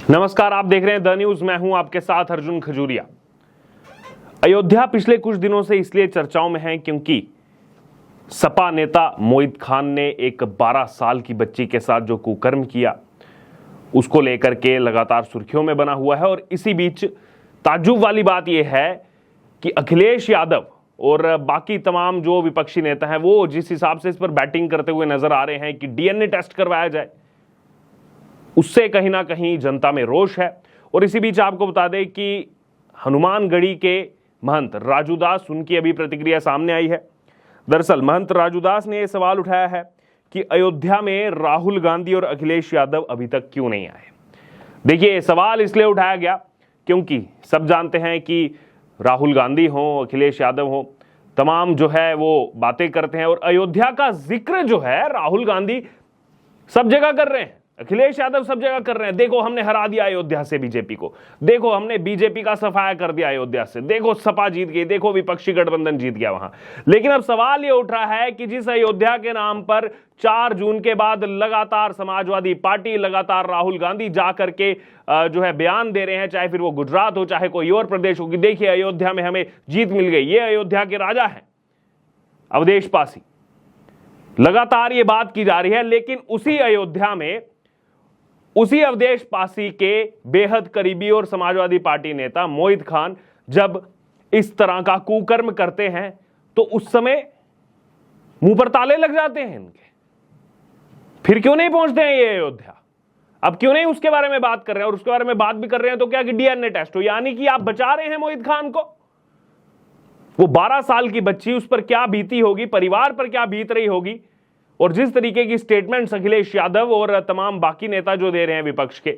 नमस्कार, आप देख रहे हैं द न्यूज। मैं हूं आपके साथ अर्जुन खजूरिया। अयोध्या पिछले कुछ दिनों से इसलिए चर्चाओं में है क्योंकि सपा नेता मोहित खान ने एक 12 साल की बच्ची के साथ जो कुकर्म किया उसको लेकर के लगातार सुर्खियों में बना हुआ है। और इसी बीच ताज्जुब वाली बात यह है कि अखिलेश यादव और बाकी तमाम जो विपक्षी नेता हैं वो जिस हिसाब से इस पर बैटिंग करते हुए नजर आ रहे हैं कि डीएनए टेस्ट करवाया जाए, उससे कहीं ना कहीं जनता में रोष है। और इसी बीच आपको बता दें कि हनुमानगढ़ी के महंत राजू दास, उनकी अभी प्रतिक्रिया सामने आई है। दरअसल महंत राजू दास ने यह सवाल उठाया है कि अयोध्या में राहुल गांधी और अखिलेश यादव अभी तक क्यों नहीं आए। देखिए, सवाल इसलिए उठाया गया क्योंकि सब जानते हैं कि राहुल गांधी हो, अखिलेश यादव हो, तमाम जो है वो बातें करते हैं और अयोध्या का जिक्र जो है राहुल गांधी सब जगह कर रहे हैं, अखिलेश यादव सब जगह कर रहे हैं। देखो हमने हरा दिया अयोध्या से बीजेपी को, देखो हमने बीजेपी का सफाया कर दिया अयोध्या से, देखो सपा जीत गई, देखो विपक्षी गठबंधन जीत गया वहां। लेकिन अब सवाल यह उठ रहा है कि जिस अयोध्या के नाम पर 4 जून के बाद लगातार समाजवादी पार्टी, लगातार राहुल गांधी जाकर के जो है बयान दे रहे हैं, चाहे फिर वो गुजरात हो चाहे कोई और प्रदेश हो, कि देखिए अयोध्या में हमें जीत मिल गई, ये अयोध्या के राजा हैं अवधेश पासी, लगातार ये बात की जा रही है। लेकिन उसी अयोध्या में उसी अवधेश पासी के बेहद करीबी और समाजवादी पार्टी नेता मोहित खान जब इस तरह का कुकर्म करते हैं तो उस समय मुंह पर ताले लग जाते हैं इनके। फिर क्यों नहीं पहुंचते हैं ये अयोध्या? अब क्यों नहीं उसके बारे में बात कर रहे हैं? और उसके बारे में बात भी कर रहे हैं तो क्या कि डीएनए टेस्ट हो, यानी कि आप बचा रहे हैं मोहित खान को। वो 12 साल की बच्ची, उस पर क्या बीती होगी, परिवार पर क्या बीत रही होगी। और जिस तरीके की स्टेटमेंट्स अखिलेश यादव और तमाम बाकी नेता जो दे रहे हैं विपक्ष के,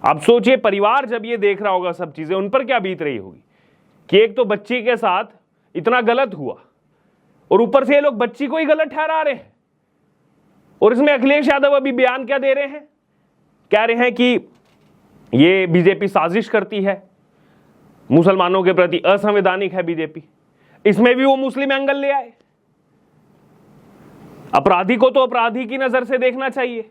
आप सोचिए परिवार जब ये देख रहा होगा सब चीजें, उन पर क्या बीत रही होगी कि एक तो बच्ची के साथ इतना गलत हुआ और ऊपर से ये लोग बच्ची को ही गलत ठहरा रहे हैं। और इसमें अखिलेश यादव अभी बयान क्या दे रहे हैं, कह रहे हैं कि ये बीजेपी साजिश करती है, मुसलमानों के प्रति असंवैधानिक है बीजेपी। इसमें भी वो मुस्लिम एंगल ले आए। अपराधी को तो अपराधी की नजर से देखना चाहिए,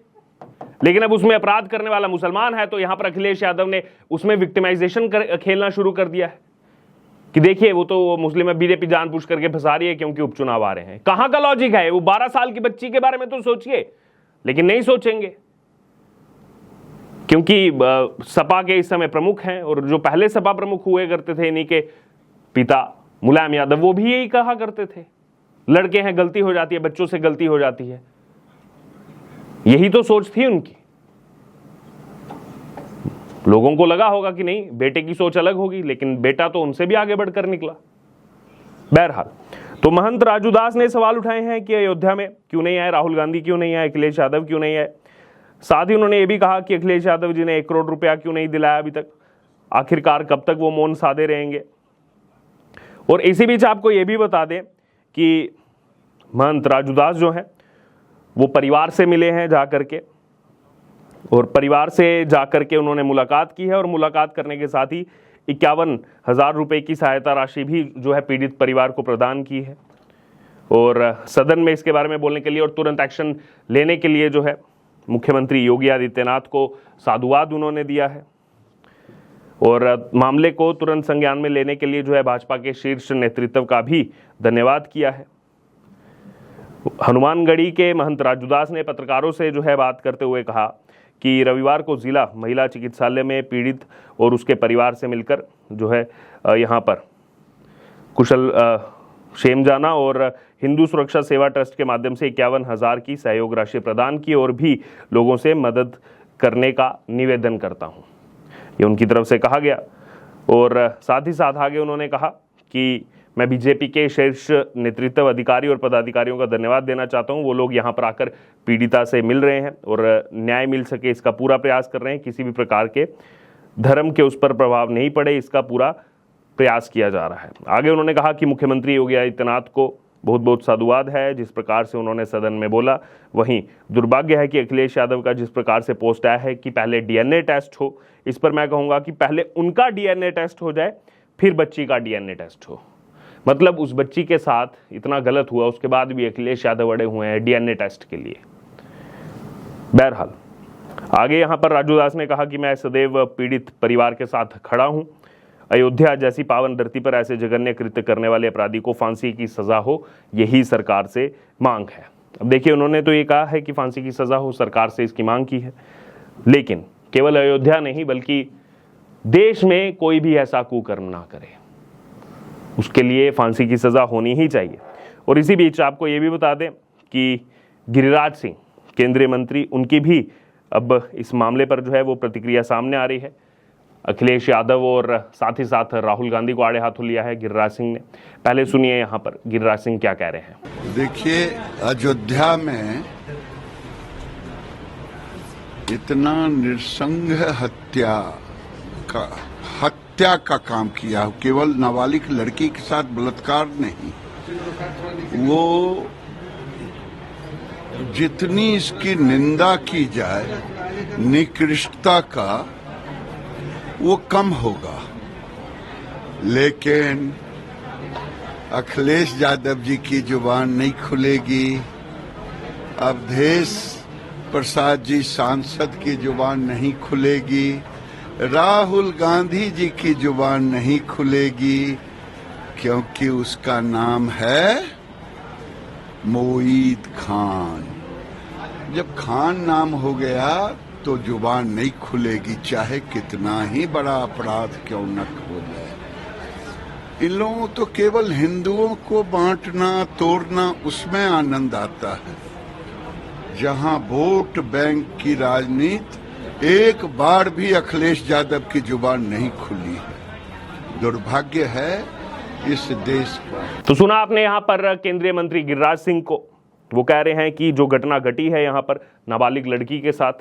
लेकिन अब उसमें अपराध करने वाला मुसलमान है तो यहां पर अखिलेश यादव ने उसमें विक्टिमाइजेशन खेलना शुरू कर दिया है कि देखिए वो तो मुस्लिम है, बीजेपी जानबूझ करके फंसा रही है क्योंकि उपचुनाव आ रहे हैं। कहां का लॉजिक है? वो 12 साल की बच्ची के बारे में तो सोचिए, लेकिन नहीं सोचेंगे क्योंकि सपा के इस समय प्रमुख हैं और जो पहले सपा प्रमुख हुए करते थे इन्हीं के पिता मुलायम यादव, वो भी यही कहा करते थे, लड़के हैं गलती हो जाती है, बच्चों से गलती हो जाती है। यही तो सोच थी उनकी। लोगों को लगा होगा कि नहीं बेटे की सोच अलग होगी, लेकिन बेटा तो उनसे भी आगे बढ़कर निकला। बहरहाल, तो महंत राजू दास ने सवाल उठाए हैं कि अयोध्या में क्यों नहीं आए राहुल गांधी, क्यों नहीं आए अखिलेश यादव, क्यों नहीं आए। साथ ही उन्होंने यह भी कहा कि अखिलेश यादव जी ने 1 करोड़ रुपया क्यों नहीं दिलाया अभी तक, आखिरकार कब तक वो मौन साधे रहेंगे। और इसी बीच आपको यह भी बता दें कि महंत राजू दास जो है वो परिवार से मिले हैं जाकर के, और परिवार से जाकर के उन्होंने मुलाकात की है। और मुलाकात करने के साथ ही 51,000 रुपए की सहायता राशि भी जो है पीड़ित परिवार को प्रदान की है। और सदन में इसके बारे में बोलने के लिए और तुरंत एक्शन लेने के लिए जो है मुख्यमंत्री योगी आदित्यनाथ को साधुवाद उन्होंने दिया है। और मामले को तुरंत संज्ञान में लेने के लिए जो है भाजपा के शीर्ष नेतृत्व का भी धन्यवाद किया है। हनुमानगढ़ी के महंत राजू दास ने पत्रकारों से जो है बात करते हुए कहा कि रविवार को जिला महिला चिकित्सालय में पीड़ित और उसके परिवार से मिलकर जो है यहाँ पर कुशल क्षेम जाना और हिंदू सुरक्षा सेवा ट्रस्ट के माध्यम से 51,000 की सहयोग राशि प्रदान की और भी लोगों से मदद करने का निवेदन करता हूँ, ये उनकी तरफ से कहा गया। और साथ ही साथ आगे उन्होंने कहा कि मैं बीजेपी के शीर्ष नेतृत्व अधिकारी और पदाधिकारियों का धन्यवाद देना चाहता हूं। वो लोग यहां पर आकर पीड़िता से मिल रहे हैं और न्याय मिल सके इसका पूरा प्रयास कर रहे हैं। किसी भी प्रकार के धर्म के उस पर प्रभाव नहीं पड़े, इसका पूरा प्रयास किया जा रहा है। आगे उन्होंने कहा कि मुख्यमंत्री योगी आदित्यनाथ को बहुत बहुत साधुवाद है जिस प्रकार से उन्होंने सदन में बोला। वहीं दुर्भाग्य है कि अखिलेश यादव का जिस प्रकार से पोस्ट आया है कि पहले डीएनए टेस्ट हो, इस पर मैं कहूँगा कि पहले उनका डीएनए टेस्ट हो जाए फिर बच्ची का डीएनए टेस्ट हो। मतलब उस बच्ची के साथ इतना गलत हुआ, उसके बाद भी अखिलेश यादव अड़े हुए हैं डीएनए टेस्ट के लिए। बहरहाल आगे यहां पर राजू दास ने कहा कि मैं सदैव पीड़ित परिवार के साथ खड़ा हूं। अयोध्या जैसी पावन धरती पर ऐसे जघन्य कृत्य करने वाले अपराधी को फांसी की सजा हो, यही सरकार से मांग है। अब देखिए, उन्होंने तो ये कहा है कि फांसी की सजा हो, सरकार से इसकी मांग की है, लेकिन केवल अयोध्या नहीं बल्कि देश में कोई भी ऐसा कुकर्म ना करे, उसके लिए फांसी की सजा होनी ही चाहिए। और इसी बीच आपको ये भी बता दें कि गिरिराज सिंह केंद्रीय मंत्री, उनकी भी अब इस मामले पर जो है वो प्रतिक्रिया सामने आ रही है। अखिलेश यादव और साथ ही साथ राहुल गांधी को आड़े हाथों लिया है गिरिराज सिंह ने। पहले सुनिए यहाँ पर गिरिराज सिंह क्या कह रहे हैं। देखिए, अयोध्या में इतना नृशंस हत्या का काम किया, केवल नाबालिग लड़की के साथ बलात्कार नहीं, वो जितनी इसकी निंदा की जाए निकृष्टता का, वो कम होगा। लेकिन अखिलेश यादव जी की जुबान नहीं खुलेगी, अवधेश प्रसाद जी सांसद की जुबान नहीं खुलेगी, राहुल गांधी जी की जुबान नहीं खुलेगी, क्योंकि उसका नाम है मोईद खान। जब खान नाम हो गया तो जुबान नहीं खुलेगी, चाहे कितना ही बड़ा अपराध क्यों न हो जाए। इन लोगों तो केवल हिंदुओं को बांटना तोड़ना, उसमें आनंद आता है। जहां वोट बैंक की राजनीति, एक बार भी अखिलेश यादव की जुबान नहीं खुली है। दुर्भाग्य है इस देश का। तो सुना आपने यहाँ पर केंद्रीय मंत्री गिरिराज सिंह को, वो कह रहे हैं कि जो घटना घटी है यहाँ पर नाबालिग लड़की के साथ,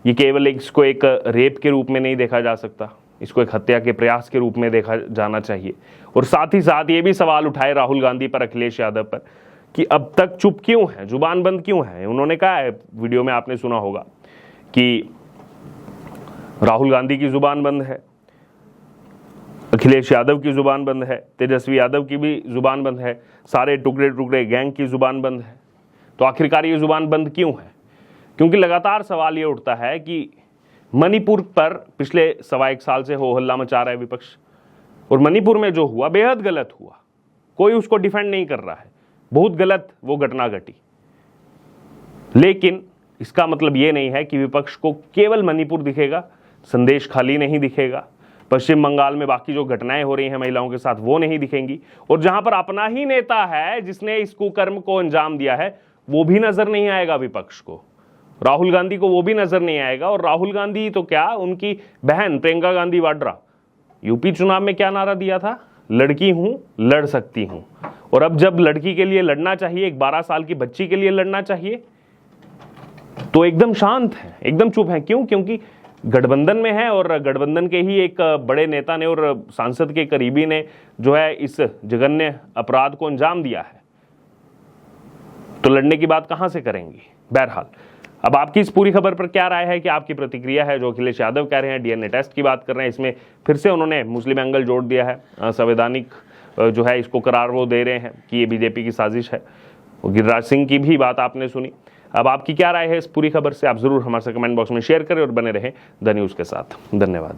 ये केवल इसको एक रेप के रूप में नहीं देखा जा सकता, इसको एक हत्या के प्रयास के रूप में देखा जाना चाहिए। और साथ ही साथ ये भी सवाल उठाए राहुल गांधी पर, अखिलेश यादव पर, कि अब तक चुप क्यों है, जुबान बंद क्यों है। उन्होंने कहा है, वीडियो में आपने सुना होगा, कि राहुल गांधी की जुबान बंद है, अखिलेश यादव की जुबान बंद है, तेजस्वी यादव की भी जुबान बंद है, सारे टुकड़े टुकड़े गैंग की जुबान बंद है। तो आखिरकार ये जुबान बंद क्यों है? क्योंकि लगातार सवाल ये उठता है कि मणिपुर पर पिछले 1.25 साल से हो हल्ला मचा रहा है विपक्ष, और मणिपुर में जो हुआ बेहद गलत हुआ, कोई उसको डिफेंड नहीं कर रहा है, बहुत गलत वो घटना घटी। लेकिन इसका मतलब ये नहीं है कि विपक्ष को केवल मणिपुर दिखेगा, संदेश खाली नहीं दिखेगा, पश्चिम बंगाल में बाकी जो घटनाएं हो रही हैं महिलाओं के साथ वो नहीं दिखेंगी, और जहां पर अपना ही नेता है जिसने इस कुकर्म को अंजाम दिया है वो भी नजर नहीं आएगा विपक्ष को, राहुल गांधी को वो भी नजर नहीं आएगा। और राहुल गांधी तो क्या, उनकी बहन प्रियंका गांधी वाड्रा यूपी चुनाव में क्या नारा दिया था, लड़की हूं लड़ सकती हूं। और अब जब लड़की के लिए लड़ना चाहिए, एक 12 साल की बच्ची के लिए लड़ना चाहिए, तो एकदम शांत है, एकदम चुप है। क्यों? क्योंकि गठबंधन में है, और गठबंधन के ही एक बड़े नेता ने और सांसद के करीबी ने जो है इस जघन्य अपराध को अंजाम दिया है, तो लड़ने की बात कहां से करेंगी। बहरहाल, अब आपकी इस पूरी खबर पर क्या राय है, कि आपकी प्रतिक्रिया है? जो अखिलेश यादव कह रहे हैं डीएनए टेस्ट की बात कर रहे हैं, इसमें फिर से उन्होंने मुस्लिम एंगल जोड़ दिया है, संवैधानिक जो है इसको करार वो दे रहे हैं कि ये बीजेपी की साजिश है। और गिरिराज सिंह की भी बात आपने सुनी। अब आपकी क्या राय है इस पूरी खबर से, आप जरूर हमारे साथ कमेंट बॉक्स में शेयर करें और बने रहें द न्यूज़ के साथ। धन्यवाद।